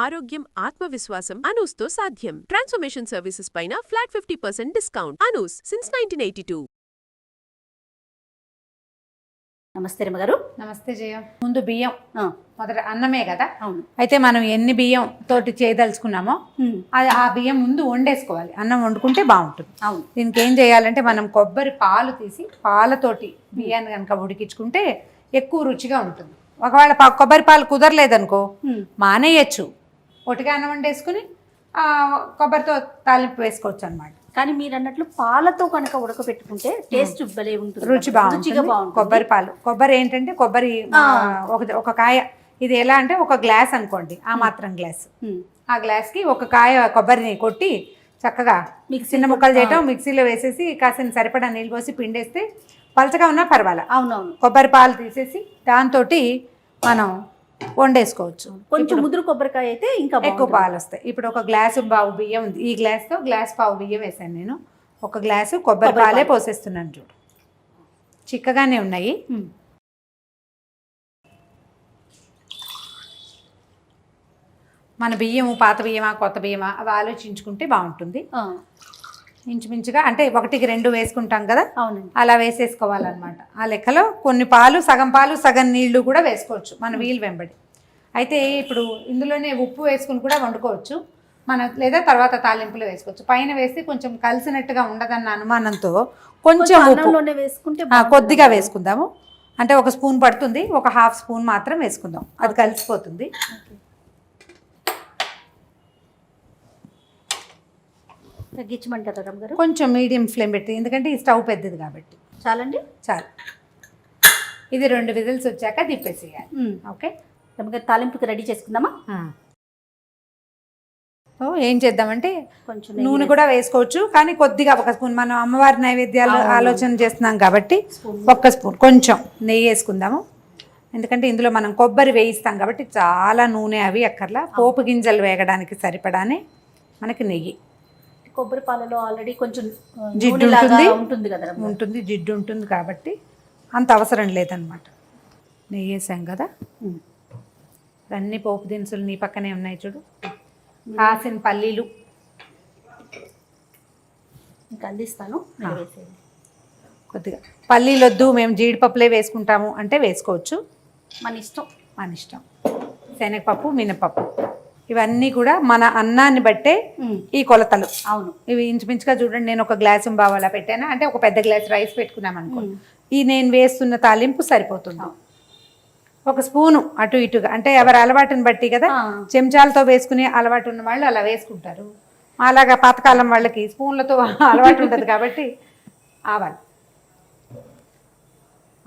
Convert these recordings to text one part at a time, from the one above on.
ఆరోగ్యం, ఆత్మవిశ్వాసం అనూస్తో సాధ్యం. ట్రాన్స్ఫర్మేషన్ సర్వీసెస్ పైన ఫ్లాట్ 50% డిస్కౌంట్. అనూస్ సిన్స్ 1982. నమస్తే రమ్మగారు. నమస్తే జయ. ముందు బియ్యం మొదట అన్నమే కదా. అవును. అయితే మనం ఎన్ని బియ్యం తోటి చేయదలుచుకున్నామో అది ఆ బియ్యం ముందు వండేసుకోవాలి. అన్నం వండుకుంటే బాగుంటుంది. అవును. దీనికి ఏం చేయాలంటే మనం కొబ్బరి పాలు తీసి పాలతోటి బియ్యాన్ని కనుక ఉడికించుకుంటే ఎక్కువ రుచిగా ఉంటుంది. ఒకవేళ కొబ్బరి పాలు కుదరలేదనుకో మానేయచ్చు. ఒటిగా అన్నం వండేసుకుని కొబ్బరితో తాలింపు వేసుకోవచ్చు అనమాట. కానీ మీరు అన్నట్లు పాలతో కనుక ఉడకబెట్టుకుంటే టేస్ట్ భలే ఉంటుంది, రుచి బాగుంటుంది. కొబ్బరి పాలు, కొబ్బరి ఏంటంటే కొబ్బరి ఒక కాయ, ఇది ఎలా అంటే ఒక గ్లాస్ అనుకోండి, ఆ మాత్రం గ్లాస్, ఆ గ్లాస్కి ఒక కాయ కొబ్బరిని కొట్టి చక్కగా చిన్న ముక్కలు చేయటం, మిక్సీలో వేసేసి కాసిన సరిపడా నీళ్ళు పోసి పిండేస్తే పలచగా ఉన్నా పర్వాలేదు. అవునవును. కొబ్బరి పాలు తీసేసి దాంతో మనం వండేసుకోవచ్చు. కొంచెం ముదురు కొబ్బరికాయ అయితే ఇంకా ఎక్కువ పాలు వస్తాయి. ఇప్పుడు ఒక గ్లాసు పావు బియ్యం ఉంది, ఈ గ్లాస్తో గ్లాస్ పావు బియ్యం వేసాను నేను. ఒక గ్లాసు కొబ్బరి పాలే పోసేస్తున్నాను. చూడు చిక్కగానే ఉన్నాయి. మన బియ్యము పాత బియ్యమా కొత్త బియ్యమా అవి ఆలోచించుకుంటే బాగుంటుంది. ఇంచుమించుగా అంటే 1కి 2 వేసుకుంటాం కదా, అలా వేసేసుకోవాలన్నమాట. ఆ లెక్కలో కొన్ని పాలు, సగం పాలు సగం నీళ్లు కూడా వేసుకోవచ్చు మన వీలు వెంబడి. అయితే ఇప్పుడు ఇందులోనే ఉప్పు వేసుకుని కూడా వండుకోవచ్చు లేదా తర్వాత తాలింపులో వేసుకోవచ్చు. పైన వేస్తే కొంచెం కలిసినట్టుగా ఉండదన్న అనుమానంతో కొంచెం ఉప్పు వేసుకుంటే కొద్దిగా వేసుకుందాము. అంటే 1 స్పూన్ పడుతుంది, ఒక ½ స్పూన్ మాత్రం వేసుకుందాం, అది కలిసిపోతుంది. తగ్గించమంటారా రమ్మగారు? కొంచెం మీడియం ఫ్లేమ్ పెట్టి, ఎందుకంటే ఈ స్టవ్ పెద్దది కాబట్టి. చాలండి, చాలు. ఇది 2 విజిల్స్ వచ్చాక తిప్పేసేయాలి. ఓకే రమ్మగారు, తాలింపుకి రెడీ చేసుకుందామా? ఏం చేద్దామంటే కొంచెం నూనె కూడా వేసుకోవచ్చు, కానీ కొద్దిగా 1 స్పూన్. మనం అమ్మవారి నైవేద్యాలు ఆలోచన చేస్తున్నాం కాబట్టి 1 స్పూన్ కొంచెం నెయ్యి వేసుకుందాము. ఎందుకంటే ఇందులో మనం కొబ్బరి వేయిస్తాం కాబట్టి చాలా నూనె అవి అక్కర్లా. పోపు గింజలు వేగడానికి సరిపడానే మనకి నెయ్యి. కొబ్బరి పాలలో ఆల్రెడీ కొంచెం జిడ్డు ఉంటుంది కదా, ఉంటుంది, జిడ్డు ఉంటుంది కాబట్టి అంత అవసరం లేదనమాట. నెయ్యి వేసాం కదా. అన్ని పోపు దినుసులు నీ పక్కనే ఉన్నాయి చూడు. కాసిన పల్లీలు ఇంకా అందిస్తాను. కొద్దిగా పల్లీలు వద్దు, మేము జీడిపప్పులే వేసుకుంటాము అంటే వేసుకోవచ్చు, మన ఇష్టం. మన ఇష్టం. శనగపప్పు, మినపప్పు ఇవన్నీ కూడా మన అన్నాన్ని బట్టే ఈ కొలతలు. అవును. ఇవి ఇంచుమించుగా చూడండి, నేను 1 గ్లాసు బావాలా పెట్టాను అంటే ఒక పెద్ద గ్లాస్ రైస్ పెట్టుకున్నాం అనుకో, ఈ నేను వేస్తున్న తాలింపు సరిపోతుంది. 1 స్పూను అటు ఇటుగా, అంటే ఎవరి అలవాటుని బట్టి కదా. చెంచాలతో వేసుకునే అలవాటు ఉన్న వాళ్ళు అలా వేసుకుంటారు, అలాగా పాతకాలం వాళ్ళకి స్పూన్లతో అలవాటు ఉంటుంది కాబట్టి. ఆవాలు,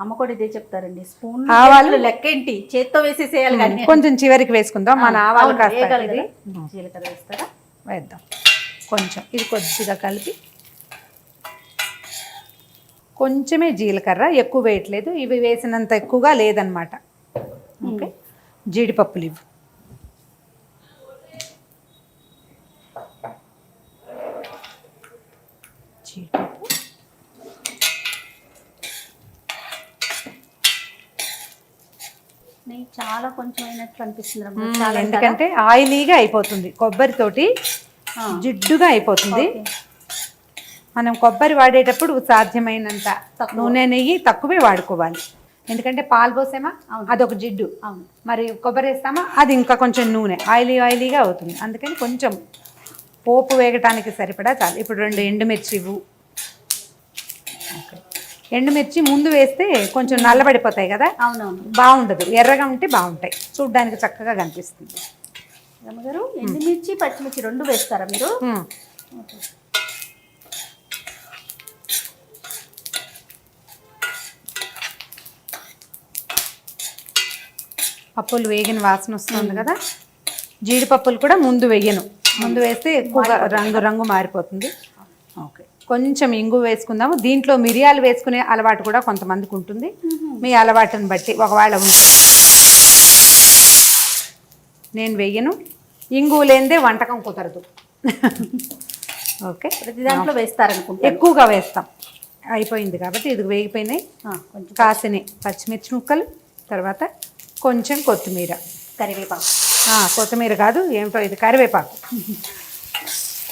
అమ్మ కూడా ఇదే చెప్తారండి, స్పూన్ ఆవాలు లెక్క ఏంటి, చేత్తో వేసేసేయాలి. కానీ కొంచెం చివరికి వేసుకుందాం. మన ఆవాలు జీలకర్ర వేస్తారా? వేద్దాం కొంచెం. ఇది కొద్దిగా కలిపి, కొంచెమే జీలకర్ర, ఎక్కువ వేయట్లేదు, ఇవి వేసినంత ఎక్కువగా లేదనమాట. ఓకే, జీడిపప్పులు ఇవి. జీడిపప్పు చాలా కొంచెం అయినట్లు అనిపిస్తుంది, ఎందుకంటే ఆయిలీగా అయిపోతుంది, కొబ్బరితోటి జిడ్డుగా అయిపోతుంది. మనం కొబ్బరి వాడేటప్పుడు సాధ్యమైనంత నూనె, నెయ్యి తక్కువే వాడుకోవాలి. ఎందుకంటే పాలు పోసామా అదొక జిడ్డు, మరి కొబ్బరి వేస్తామా అది ఇంకా కొంచెం నూనె, ఆయిలీగా అవుతుంది. అందుకని కొంచెం పోపు వేగటానికి సరిపడా చాలు. ఇప్పుడు 2 ఎండుమిర్చి ఇవ్వు. ఎండుమిర్చి ముందు వేస్తే కొంచెం నల్లబడిపోతాయి కదా. అవునవును, బాగుండదు. ఎర్రగా ఉంటే బాగుంటాయి, చూడ్డానికి చక్కగా కనిపిస్తుంది. రమ్మగారు, ఎండుమిర్చి పచ్చిమిర్చి 2 వేస్తారా మీరు? పప్పులు వేగిన వాసన వస్తుంది కదా. జీడిపప్పులు కూడా ముందు వేయను, ముందు వేస్తే ఎక్కువగా రంగు మారిపోతుంది. ఓకే, కొంచెం ఇంగు వేసుకుందాము. దీంట్లో మిరియాలు వేసుకునే అలవాటు కూడా కొంతమందికి ఉంటుంది, మీ అలవాటుని బట్టి ఒకవేళ ఉంటుంది. నేను వేయను, ఇంగు లేనిదే వంటకం కుదరదు. ఓకే, ప్రతి దాంట్లో వేస్తారనుకుంటా. ఎక్కువగా వేస్తాం. అయిపోయింది కాబట్టి ఇది వేగిపోయినాయి. కాసినాయి పచ్చిమిర్చి ముక్కలు, తర్వాత కొంచెం కొత్తిమీర, కరివేపాకు. కొత్తిమీర కాదు ఏమిటో ఇది కరివేపాకు.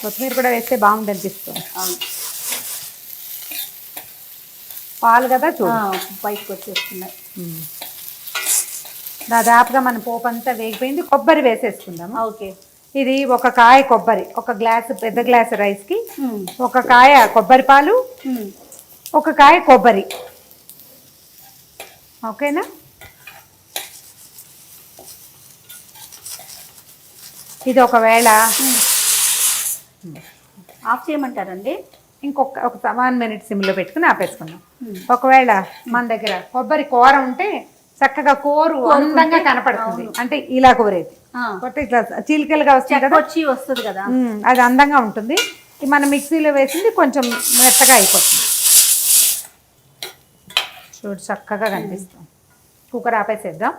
కొత్తిమీర కూడా వేస్తే బాగుంది అనిపిస్తుంది. అవును, పాలు కదా చూడు బయటకు వచ్చేస్తున్నాయి. దాదాపుగా మన పోపు అంతా వేగిపోయింది. కొబ్బరి వేసేసుకుందాము. ఓకే, ఇది ఒక కాయ కొబ్బరి, ఒక గ్లాసు పెద్ద గ్లాసు రైస్కి ఒక కాయ కొబ్బరి పాలు, ఒక కాయ కొబ్బరి. ఓకేనా? ఇది ఒకవేళ ఆఫ్ చేయమంటారండి? ఇంకొక 1 మినిట్ సిమ్లో పెట్టుకుని ఆపేసుకుందాం. ఒకవేళ మన దగ్గర కొబ్బరి కూర ఉంటే చక్కగా కోరు అందంగా కనపడుతుంది. అంటే ఇలా కూరేది కొత్త ఇట్లా చీలికలుగా వస్తుంది కదా, అది అందంగా ఉంటుంది. మనం మిక్సీలో వేసింది కొంచెం మెత్తగా అయిపోతుంది. చూడు చక్కగా కనిపిస్తుంది. కుక్కర్ ఆపేసేద్దాం.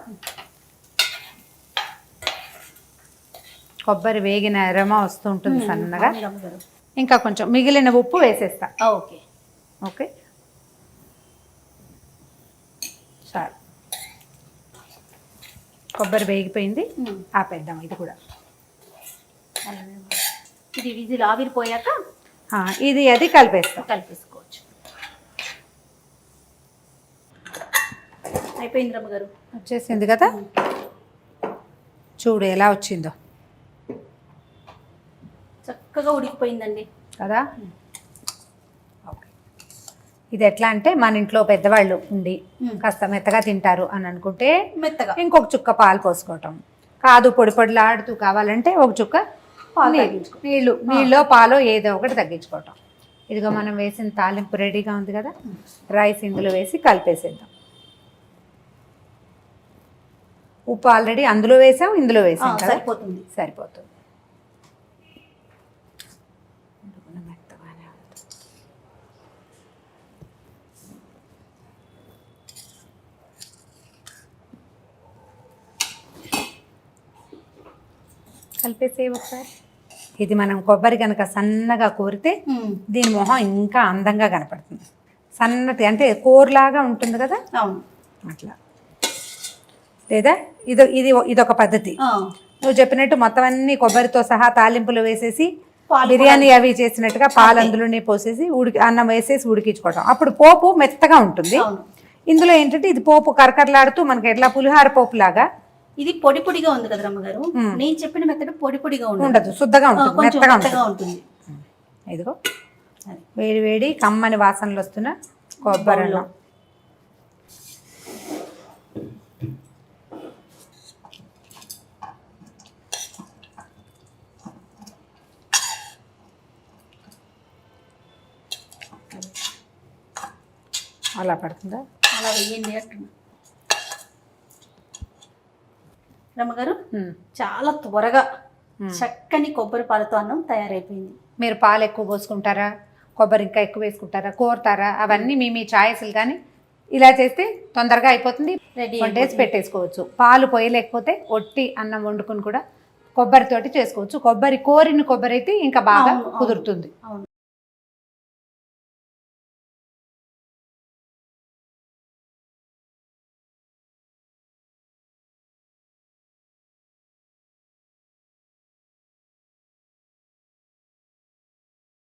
కొబ్బరి వేగిన ఎరమ వస్తూ ఉంటుంది సన్నగా. ఇంకా కొంచెం మిగిలిన ఉప్పు వేసేస్తా. ఓకే ఓకే చాలు. కొబ్బరి వేగిపోయింది, ఆపేద్దాం. ఇది కూడా ఇది విజిల్ ఆవిరిపోయాక ఇది అది కలిపేసుకోవచ్చు. అయిపోయింది రమ్మగారు. వచ్చేసింది కదా, చూడు ఎలా వచ్చిందో. చక్కగా ఉడికిపోయిందండి కదా. ఇది ఎట్లా అంటే మన ఇంట్లో పెద్దవాళ్ళు ఉండి కాస్త మెత్తగా తింటారు అని అనుకుంటే మెత్తగా ఇంకొక చుక్క పాలు పోసుకోవటం కాదు. పొడి పొడిలాడుతూ కావాలంటే ఒక చుక్క నీళ్ళు పాలు ఏదో ఒకటి తగ్గించుకోవటం. ఇదిగో మనం వేసిన తాలింపు రెడీగా ఉంది కదా, రైస్ ఇందులో వేసి కలిపేసేద్దాం. ఉప్పు ఆల్రెడీ అందులో వేసాం, ఇందులో వేసాం కదా, సరిపోతుంది. కలిపేసే ఒకసారి. ఇది మనం కొబ్బరి కనుక సన్నగా కోరితే దీని మొహం ఇంకా అందంగా కనపడుతుంది. సన్నటి అంటే కూరలాగా ఉంటుంది కదా, అట్లా. లేదా ఇదొక పద్ధతి. నువ్వు చెప్పినట్టు మొత్తం అన్ని కొబ్బరితో సహా తాలింపులు వేసేసి బిర్యానీ అవి చేసినట్టుగా పాలు అందులోనే పోసేసి అన్నం వేసేసి ఉడికించుకోవటం. అప్పుడు పోపు మెత్తగా ఉంటుంది. ఇందులో ఏంటంటే ఇది పోపు కరకరలాడుతూ మనకి ఎట్లా పులిహార పోపు లాగా. ఇది పొడి పొడిగా ఉంది కదా రమ్మగారు, నేను చెప్పిన మెత్తడు పొడి పొడిగా ఉండదు, శుద్ధగా ఉంటుంది, మెత్తగా ఉంటుంది. ఇదిగో వేడి వేడి కమ్మని వాసనలు వస్తున్న కొబ్బరి అన్నం. అలా పడుతుందా? అలా వేయండి అంటున్నా రమ్మగారు. చాలా త్వరగా చక్కని కొబ్బరి పాలతో అన్నం తయారైపోయింది. మీరు పాలు ఎక్కువ పోసుకుంటారా, కొబ్బరి ఇంకా ఎక్కువ వేసుకుంటారా, కోరుతారా, అవన్నీ మీ చాయిస్లు. కానీ ఇలా చేస్తే తొందరగా అయిపోతుంది, రెడీ వండేసి పెట్టేసుకోవచ్చు. పాలు పోయలేకపోతే ఒట్టి అన్నం వండుకుని కూడా కొబ్బరితోటి చేసుకోవచ్చు. కొబ్బరి కోరిన కొబ్బరి అయితే ఇంకా బాగా కుదురుతుంది. అవును.